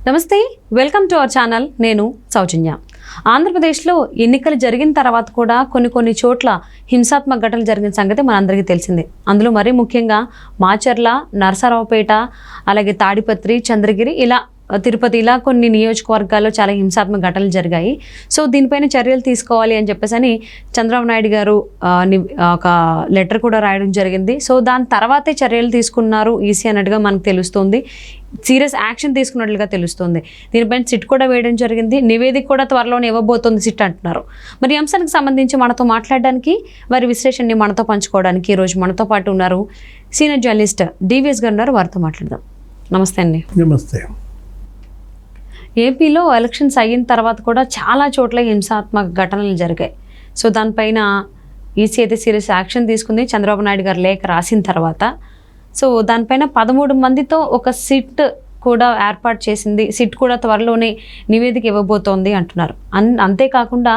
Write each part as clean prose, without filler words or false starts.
నమస్తే, welcome to our channel. నేను సౌజన్య. ఆంధ్రప్రదేశ్లో ఎన్నికలు జరిగిన తర్వాత కూడా కొన్ని చోట్ల హింసాత్మక ఘటనలు జరిగిన సంగతి మనందరికీ తెలిసిందే. అందులో మరీ ముఖ్యంగా మాచర్ల, నరసరావుపేట, అలాగే తాడిపత్రి, చంద్రగిరి, ఇలా తిరుపతి, ఇలా కొన్ని నియోజకవర్గాల్లో చాలా హింసాత్మక ఘటనలు జరిగాయి. సో దీనిపైన చర్యలు తీసుకోవాలి అని చెప్పేసి చంద్రబాబు నాయుడు గారు ఒక లెటర్ కూడా రాయడం జరిగింది. సో దాని తర్వాతే చర్యలు తీసుకున్నారు ఈసీ అన్నట్టుగా మనకు తెలుస్తుంది. సీరియస్ యాక్షన్ తీసుకున్నట్లుగా తెలుస్తుంది. దీనిపైన సిట్ కూడా వేయడం జరిగింది. నివేదిక కూడా త్వరలోనే ఇవ్వబోతోంది సిట్ అంటున్నారు. మరి ఈ అంశానికి సంబంధించి మనతో మాట్లాడడానికి, వారి విశ్లేషణని మనతో పంచుకోవడానికి ఈరోజు మనతో పాటు ఉన్నారు సీనియర్ జర్నలిస్ట్ డివిఎస్ గారు ఉన్నారు. వారితో మాట్లాడదాం. నమస్తే అండి. నమస్తే. ఏపీలో ఎలక్షన్స్ అయిన తర్వాత కూడా చాలా చోట్ల హింసాత్మక ఘటనలు జరిగాయి. సో దానిపైన ఈసీ అయితే సీరియస్ యాక్షన్ తీసుకుంది చంద్రబాబు నాయుడు గారు లేఖ రాసిన తర్వాత. సో దానిపైన 13 మందితో ఒక సిట్ కూడా ఏర్పాటు చేసింది. సిట్ కూడా త్వరలోనే నివేదిక ఇవ్వబోతోంది అంటున్నారు. అంతేకాకుండా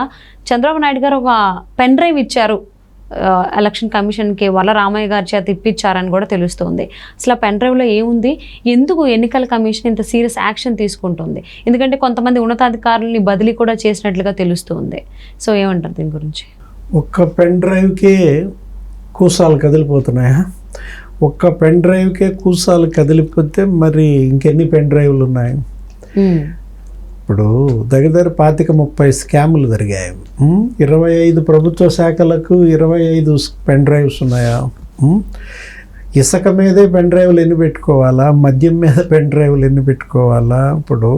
చంద్రబాబు నాయుడు గారు ఒక పెన్ డ్రైవ్ ఇచ్చారు ఎలక్షన్ కమిషన్కి, వల్ల రామయ్య గారి చేత ఇప్పించారని కూడా తెలుస్తుంది. అసలు ఆ పెన్ డ్రైవ్లో ఏముంది, ఎందుకు ఎన్నికల కమిషన్ ఇంత సీరియస్ యాక్షన్ తీసుకుంటుంది? ఎందుకంటే కొంతమంది ఉన్నతాధికారులని బదిలీ కూడా చేసినట్లుగా తెలుస్తుంది. సో ఏమంటారు దీని గురించి? ఒక్క పెన్ డ్రైవ్కే కూసాలు కదిలిపోతున్నాయా? ఒక్క పెన్ డ్రైవ్కే కూసాలు కదిలిపోతే మరి ఇంకెన్ని పెన్ డ్రైవ్లు ఉన్నాయి? ఇప్పుడు దగ్గర 25-30 స్కాములు జరిగాయి. 25 ప్రభుత్వ శాఖలకు 25 పెన్ డ్రైవ్స్ ఉన్నాయా? ఇసుక మీదే పెన్ డ్రైవ్లు ఎన్ని పెట్టుకోవాలా? మద్యం మీద పెన్ డ్రైవ్లు ఎన్ని పెట్టుకోవాలా? ఇప్పుడు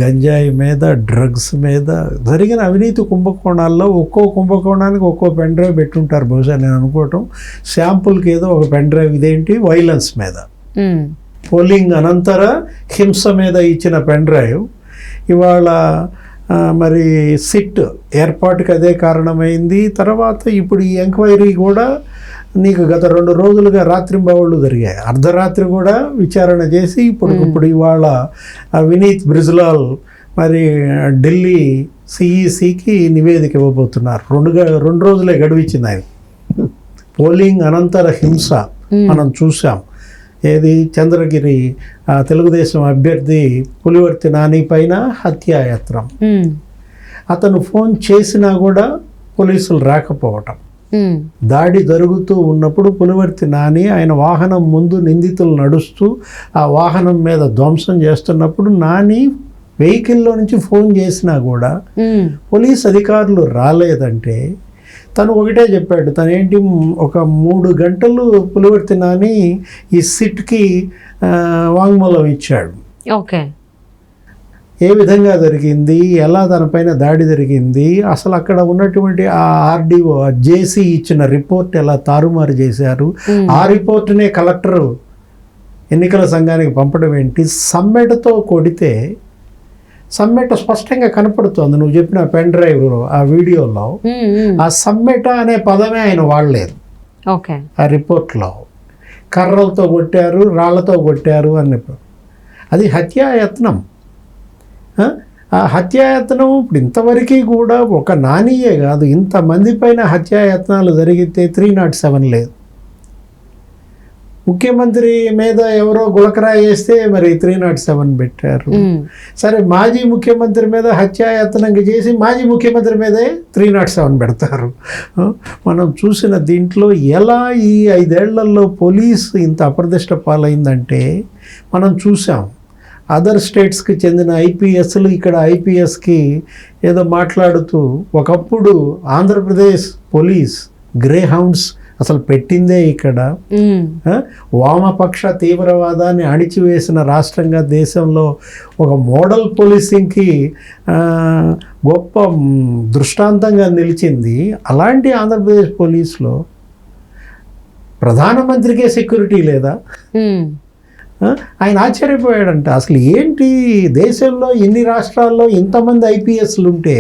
గంజాయి మీద, డ్రగ్స్ మీద జరిగిన అవినీతి కుంభకోణాల్లో ఒక్కో కుంభకోణానికి ఒక్కో పెన్ డ్రైవ్ పెట్టుంటారు బహుశా. నేను అనుకోవటం శాంపుల్కి ఏదో ఒక పెన్ డ్రైవ్. ఇదేంటి, వైలెన్స్ మీద, పోలింగ్ అనంతర హింస మీద ఇచ్చిన పెన్ డ్రైవ్ ఇవాళ మరి సిట్ ఏర్పాటుకి అదే కారణమైంది. తర్వాత ఇప్పుడు ఈ ఎంక్వైరీ కూడా నీకు గత 2 రోజులుగా రాత్రింబవళ్ళు జరిగాయి. అర్ధరాత్రి కూడా విచారణ చేసి ఇప్పుడు ఇవాళ వినీత్ బ్రిజ్లాల్ మరి ఢిల్లీ సిఈసికి నివేదిక ఇవ్వబోతున్నారు. 2 రోజులే గడువిచ్చింది ఆయన. పోలింగ్ అనంతర హింస మనం చూసాం. ఏది, చంద్రగిరి తెలుగుదేశం అభ్యర్థి పులివర్తి నాని పైన హత్యాయత్నం. అతను ఫోన్ చేసినా కూడా పోలీసులు రాకపోవటం. దాడి జరుగుతూ ఉన్నప్పుడు పులివర్తి నాని ఆయన వాహనం ముందు నిందితులు నడుస్తూ ఆ వాహనం మీద ధ్వంసం చేస్తున్నప్పుడు నాని వెహికల్లో నుంచి ఫోన్ చేసినా కూడా పోలీస్ అధికారులు రాలేదంటే తను ఒకటే చెప్పాడు. తనేంటి, ఒక 3 గంటలు పులివర్తి నాని ఈ సిట్కి వాంగ్మూలం ఇచ్చాడు. ఓకే, ఏ విధంగా జరిగింది, ఎలా తనపైన దాడి జరిగింది, అసలు అక్కడ ఉన్నటువంటి ఆ ఆర్డీఓ జేసీ ఇచ్చిన రిపోర్ట్ ఎలా తారుమారు చేశారు, ఆ రిపోర్ట్నే కలెక్టర్ ఎన్నికల సంఘానికి పంపడం ఏంటి, సమ్మెటతో కొడితే సమ్మెట స్పష్టంగా కనపడుతోంది. నువ్వు చెప్పిన పెన్ డ్రైవ్లో ఆ వీడియోలో ఆ సమ్మెట అనే పదమే ఆయన వాడలేదు. ఓకే, ఆ రిపోర్ట్లో కర్రలతో కొట్టారు, రాళ్లతో కొట్టారు అన్నప్పుడు అది హత్యాయత్నం. ఆ హత్యాయత్నం ఇప్పుడు ఇంతవరకు కూడా ఒక నానియే కాదు, ఇంతమంది పైన హత్యాయత్నాలు జరిగితే 307 లేదు. ముఖ్యమంత్రి మీద ఎవరో గులకరాయి వేస్తే మరి 307 పెట్టారు. సరే, మాజీ ముఖ్యమంత్రి మీద హత్యాయత్నంగా చేసి మాజీ ముఖ్యమంత్రి మీదే 307 పెడతారు. మనం చూసిన దీంట్లో ఎలా ఈ 5 ఏళ్లలో పోలీసు ఇంత అప్రదిష్ట పాలైందంటే మనం చూసాం. అదర్ స్టేట్స్కి చెందిన ఐపీఎస్లు ఇక్కడ ఐపీఎస్కి ఏదో మాట్లాడుతూ, ఒకప్పుడు ఆంధ్రప్రదేశ్ పోలీస్ గ్రే హౌండ్స్ అసలు పెట్టిందే ఇక్కడ, వామపక్ష తీవ్రవాదాన్ని అణిచివేసిన రాష్ట్రంగా దేశంలో ఒక మోడల్ పోలీసింగ్కి గొప్ప దృష్టాంతంగా నిలిచింది. అలాంటి ఆంధ్రప్రదేశ్ పోలీసులో ప్రధానమంత్రికే సెక్యూరిటీ లేదా? ఆయన ఆశ్చర్యపోయాడంట. అసలు ఏంటి, దేశంలో ఎన్ని రాష్ట్రాల్లో ఇంతమంది ఐపీఎస్లు ఉంటే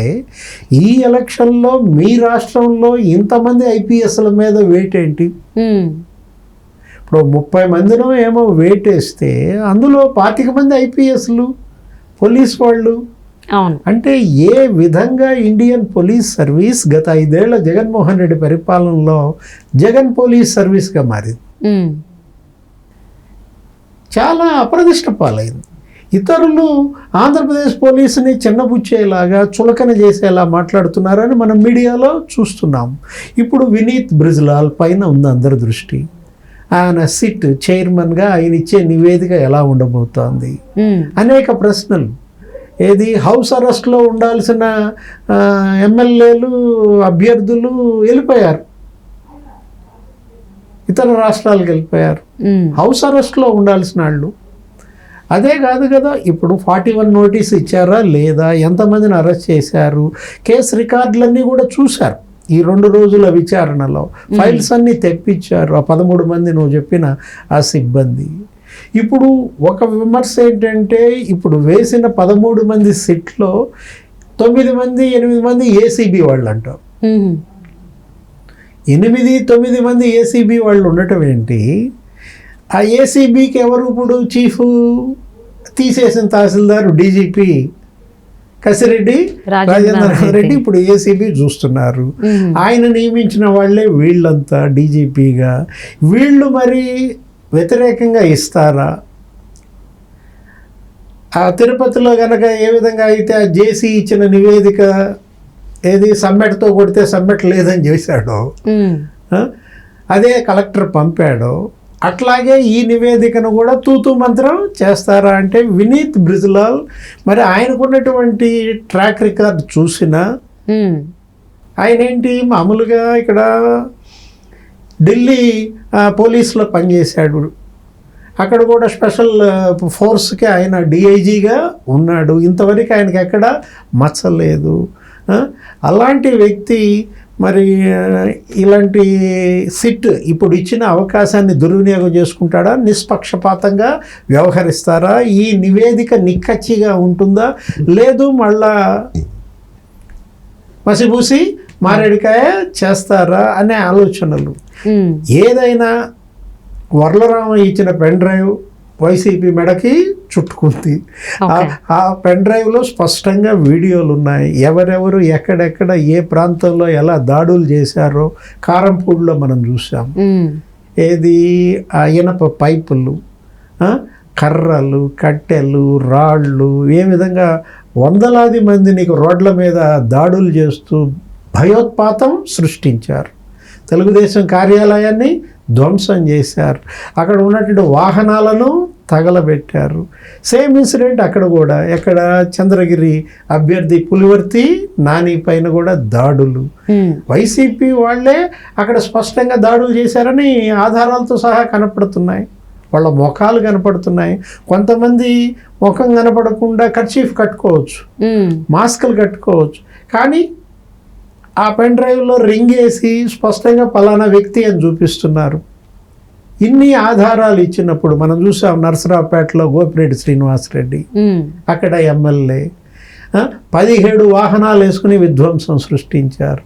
ఈ ఎలక్షన్లో మీ రాష్ట్రంలో ఇంతమంది ఐపీఎస్ల మీద వెయిట్ ఏంటి? ఇప్పుడు 30 మందినో ఏమో వెయిట్ వేస్తే అందులో 25 మంది ఐపీఎస్లు పోలీస్ వాళ్ళు. అంటే ఏ విధంగా ఇండియన్ పోలీస్ సర్వీస్ గత 5 ఏళ్ల జగన్మోహన్ రెడ్డి పరిపాలనలో జగన్ పోలీస్ సర్వీస్గా మారింది. చాలా అప్రదిష్ట పాలైంది. ఇతరులు ఆంధ్రప్రదేశ్ పోలీసుని చిన్నబుచ్చేలాగా చులకన చేసేలా మాట్లాడుతున్నారని మనం మీడియాలో చూస్తున్నాం. ఇప్పుడు వినీత్ బ్రిజ్లాల్ పైన ఉంది అందరి దృష్టి. ఆయన సిట్ చైర్మన్గా ఆయన ఇచ్చే నివేదిక ఎలా ఉండబోతోంది, అనేక ప్రశ్నలు. ఏది హౌస్ అరెస్ట్లో ఉండాల్సిన ఎమ్మెల్యేలు అభ్యర్థులు వెళ్ళిపోయారు, ఇతర రాష్ట్రాలకు వెళ్ళిపోయారు. హౌస్ అరెస్ట్లో ఉండాల్సిన వాళ్ళు. అదే కాదు కదా, ఇప్పుడు 41 నోటీస్ ఇచ్చారా లేదా, ఎంతమందిని అరెస్ట్ చేశారు, కేసు రికార్డులన్నీ కూడా చూశారు ఈ 2 రోజుల విచారణలో. ఫైల్స్ అన్నీ తెప్పించారు ఆ 13 మంది నువ్వు చెప్పిన ఆ సిబ్బంది. ఇప్పుడు ఒక విమర్శ ఏంటంటే, ఇప్పుడు వేసిన 13 మంది సిట్లో 9 మంది 8 మంది ఏసీబీ వాళ్ళు అంటారు. 8-9 మంది ఏసీబీ వాళ్ళు ఉండటం ఏంటి? ఆ ఏసీబీకి ఎవరు ఇప్పుడు చీఫ్? తీసేసిన తహసీల్దారు డీజీపీ కసిరెడ్డి రాజేంద్రనాథ్ రెడ్డి ఇప్పుడు ఏసీబీ చూస్తున్నారు. ఆయన నియమించిన వాళ్ళే వీళ్ళంతా డీజీపీగా. వీళ్ళు మరి వ్యతిరేకంగా ఇస్తారా? ఆ తిరుపతిలో కనుక ఏ విధంగా అయితే ఆ జేసీ ఇచ్చిన నివేదిక ఏది సమ్మెట్తో కొడితే సమ్మెట్ లేదని చేశాడో, అదే కలెక్టర్ పంపాడో, అట్లాగే ఈ నివేదికను కూడా తూతూ మంత్రం చేస్తారా అంటే వినీత్ బ్రిజ్లాల్ మరి ఆయనకున్నటువంటి ట్రాక్ రికార్డ్ చూసినా ఆయన ఏంటి మామూలుగా ఇక్కడ ఢిల్లీ పోలీసులో పనిచేశాడు, అక్కడ కూడా స్పెషల్ ఫోర్స్కి ఆయన డిఐజీగా ఉన్నాడు. ఇంతవరకు ఆయనకి ఎక్కడ మచ్చలేదు. అలాంటి వ్యక్తి మరి ఇలాంటి సిట్ ఇప్పుడు ఇచ్చిన అవకాశాన్ని దుర్వినియోగం చేసుకుంటాడా? నిష్పక్షపాతంగా వ్యవహరిస్తారా? ఈ నివేదిక నిక్కచ్చిగా ఉంటుందా? లేదు మళ్ళా మసిబూసి మారేడికాయ చేస్తారా అనే ఆలోచనలు. ఏదైనా వర్లరామ ఇచ్చిన పెన్ డ్రైవ్ వైసీపీ మెడకి చుట్టుకుంది. ఆ పెన్ డ్రైవ్లో స్పష్టంగా వీడియోలు ఉన్నాయి, ఎవరెవరు ఎక్కడెక్కడ ఏ ప్రాంతంలో ఎలా దాడులు చేశారో కారంపూడిలో మనం చూసాం. ఏది ఆ ఇనప పైపులు, కర్రలు, కట్టెలు, రాళ్ళు, ఏ విధంగా వందలాది మంది నీకు రోడ్ల మీద దాడులు చేస్తూ భయోత్పాతం సృష్టించారు. తెలుగుదేశం కార్యాలయాన్ని ధ్వంసం చేశారు, అక్కడ ఉన్నటువంటి వాహనాలను తగలబెట్టారు. సేమ్ ఇన్సిడెంట్ అక్కడ కూడా, ఎక్కడ చంద్రగిరి అభ్యర్థి పులివర్తి నాని పైన కూడా దాడులు. వైసీపీ వాళ్ళే అక్కడ స్పష్టంగా దాడులు చేశారని ఆధారాలతో సహా కనపడుతున్నాయి, వాళ్ళ ముఖాలు కనపడుతున్నాయి. కొంతమంది ముఖం కనపడకుండా కర్చీఫ్ కట్టుకోవచ్చు, మాస్కులు కట్టుకోవచ్చు, కానీ ఆ పెన్ డ్రైవ్లో రింగ్ వేసి స్పష్టంగా పలానా వ్యక్తి అని చూపిస్తున్నారు. ఇన్ని ఆధారాలు ఇచ్చినప్పుడు మనం చూసాం నరసరావుపేటలో గోపిరెడ్డి శ్రీనివాసరెడ్డి, అక్కడ ఎమ్మెల్యే 17 వాహనాలు వేసుకుని విధ్వంసం సృష్టించారు.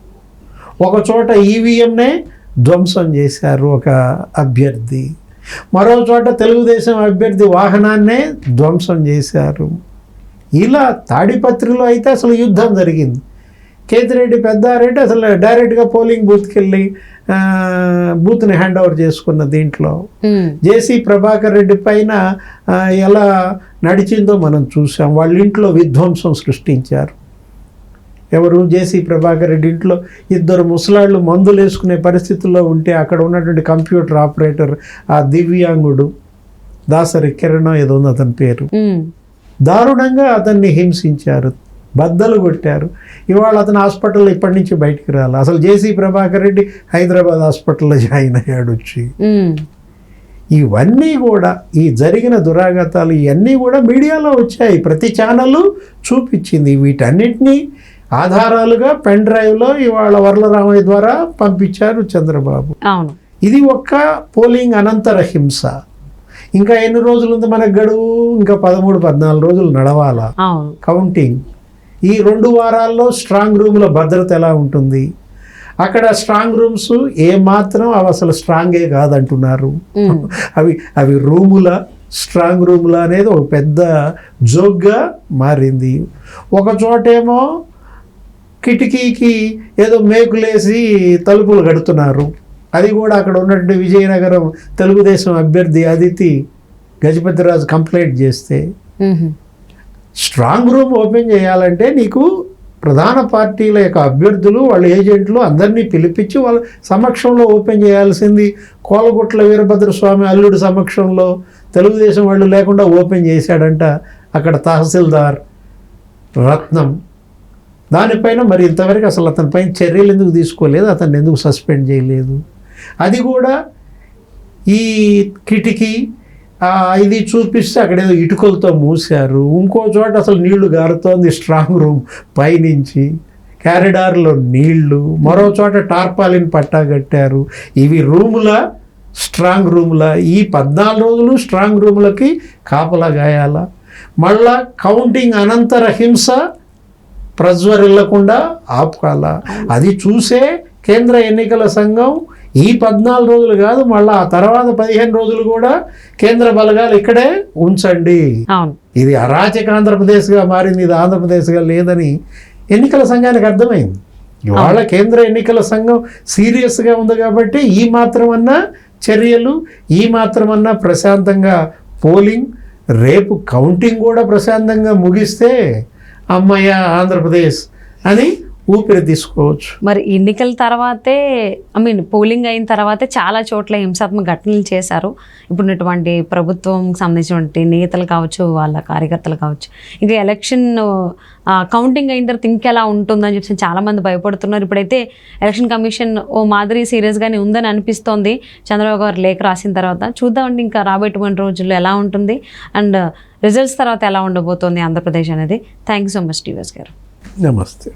ఒక చోట ఈవీఎంనే ధ్వంసం చేశారు ఒక అభ్యర్థి, మరో చోట తెలుగుదేశం అభ్యర్థి వాహనాన్నే ధ్వంసం చేశారు. ఇలా తాడిపత్రిలో అయితే అసలు యుద్ధం జరిగింది. కేతిరెడ్డి పెద్దారెడ్డి అసలు డైరెక్ట్గా పోలింగ్ బూత్కి వెళ్ళి బూత్ని హ్యాండ్ ఓవర్ చేసుకున్న దీంట్లో జేసీ ప్రభాకర్ రెడ్డి పైన ఎలా నడిచిందో మనం చూసాం. వాళ్ళ ఇంట్లో విధ్వంసం సృష్టించారు. ఎవరు? జేసీ ప్రభాకర్ రెడ్డి ఇంట్లో 2 ముసలాళ్ళు మందులు వేసుకునే పరిస్థితుల్లో ఉంటే అక్కడ ఉన్నటువంటి కంప్యూటర్ ఆపరేటర్ ఆ దివ్యాంగుడు దాసరి కిరణ్ ఏదో ఉంది అతని పేరు, దారుణంగా అతన్ని హింసించారు, బద్దలు కొట్టారు. ఇవాళ అతను హాస్పిటల్లో ఇప్పటి నుంచి బయటికి రాలి. అసలు జేసీ ప్రభాకర్ రెడ్డి హైదరాబాద్ హాస్పిటల్లో జాయిన్ అయ్యాడు వచ్చి. ఇవన్నీ కూడా ఈ జరిగిన దురాఘాతాలు ఇవన్నీ కూడా మీడియాలో వచ్చాయి, ప్రతి ఛానల్ చూపించింది. వీటన్నిటినీ ఆధారాలుగా పెన్ డ్రైవ్లో ఇవాళ వర్లరామయ్య ద్వారా పంపించారు చంద్రబాబు. ఇది ఒక్క పోలింగ్ అనంతర హింస. ఇంకా ఎన్ని రోజులు ఉంది మనకు గడువు? ఇంకా 13-14 రోజులు నడవాలా కౌంటింగ్. ఈ 2 వారాల్లో స్ట్రాంగ్ రూమ్ల భద్రత ఎలా ఉంటుంది? అక్కడ స్ట్రాంగ్ రూమ్స్ ఏమాత్రం అవి అసలు స్ట్రాంగే కాదంటున్నారు. అవి రూముల స్ట్రాంగ్ రూముల అనేది ఒక పెద్ద జోక్గా మారింది. ఒక చోటేమో కిటికీకి ఏదో మేకులేసి తలుపులు కడుతున్నారు. అది కూడా అక్కడ ఉన్నటువంటి విజయనగరం తెలుగుదేశం అభ్యర్థి అదితి గజపతిరాజు కంప్లైంట్ చేస్తే స్ట్రాంగ్ రూమ్ ఓపెన్ చేయాలంటే నీకు ప్రధాన పార్టీల యొక్క అభ్యర్థులు వాళ్ళ ఏజెంట్లు అందరినీ పిలిపించి వాళ్ళ సమక్షంలో ఓపెన్ చేయాల్సింది. కోలగుట్ల వీరభద్రస్వామి అల్లుడి సమక్షంలో తెలుగుదేశం వాళ్ళు లేకుండా ఓపెన్ చేశాడంట అక్కడ తహసీల్దార్ రత్నం. దానిపైన మరి ఇంతవరకు అసలు అతనిపైన చర్యలు ఎందుకు తీసుకోలేదు, అతన్ని ఎందుకు సస్పెండ్ చేయలేదు? అది కూడా ఈ కిటికీ ఇది చూపిస్తే అక్కడ ఏదో ఇటుకలతో మూసారు. ఇంకో చోట అసలు నీళ్లు గారుతోంది స్ట్రాంగ్ రూమ్ పైనుంచి, క్యారిడార్లో నీళ్లు, మరో చోట టార్పాలిన్ పట్టా కట్టారు. ఇవి రూముల స్ట్రాంగ్ రూముల? ఈ 14 రోజులు స్ట్రాంగ్ రూములకి కాపలా గాయాల? మళ్ళా కౌంటింగ్ అనంతర హింస ప్రజ్వరిల్లకుండా ఆపుకాల? అది చూసే కేంద్ర ఎన్నికల సంఘం ఈ 14 రోజులు కాదు, మళ్ళీ ఆ తర్వాత 15 రోజులు కూడా కేంద్ర బలగాలు ఇక్కడే ఉంచండి. ఇది అరాచక ఆంధ్రప్రదేశ్గా మారింది, ఇది ఆంధ్రప్రదేశ్గా లేదని ఎన్నికల సంఘానికి అర్థమైంది. ఇవాళ కేంద్ర ఎన్నికల సంఘం సీరియస్గా ఉంది కాబట్టి ఈ మాత్రమన్నా చర్యలు, ఈ మాత్రమన్నా ప్రశాంతంగా పోలింగ్, రేపు కౌంటింగ్ కూడా ప్రశాంతంగా ముగిస్తే అమ్మయ్య ఆంధ్రప్రదేశ్ అని ఊపిరి తీసుకోవచ్చు. మరి ఎన్నికల తర్వాతే పోలింగ్ అయిన తర్వాతే చాలా చోట్ల హింసాత్మక ఘటనలు చేశారు. ఇప్పుడున్నటువంటి ప్రభుత్వం సంబంధించినటువంటి నేతలు కావచ్చు, వాళ్ళ కార్యకర్తలు కావచ్చు. ఇంకా ఎలక్షన్ కౌంటింగ్ అయిన తర్వాత ఇంకెలా ఉంటుందని చెప్పి చాలామంది భయపడుతున్నారు. ఇప్పుడైతే ఎలక్షన్ కమిషన్ ఓ మాదిరి సీరియస్గానే ఉందని అనిపిస్తోంది చంద్రబాబు గారు లేఖ రాసిన తర్వాత. చూద్దామండి ఇంకా రాబోయేటువంటి రోజుల్లో ఎలా ఉంటుంది అండ్ రిజల్ట్స్ తర్వాత ఎలా ఉండబోతోంది ఆంధ్రప్రదేశ్ అనేది. Thank you so much TVS గారు. నమస్తే.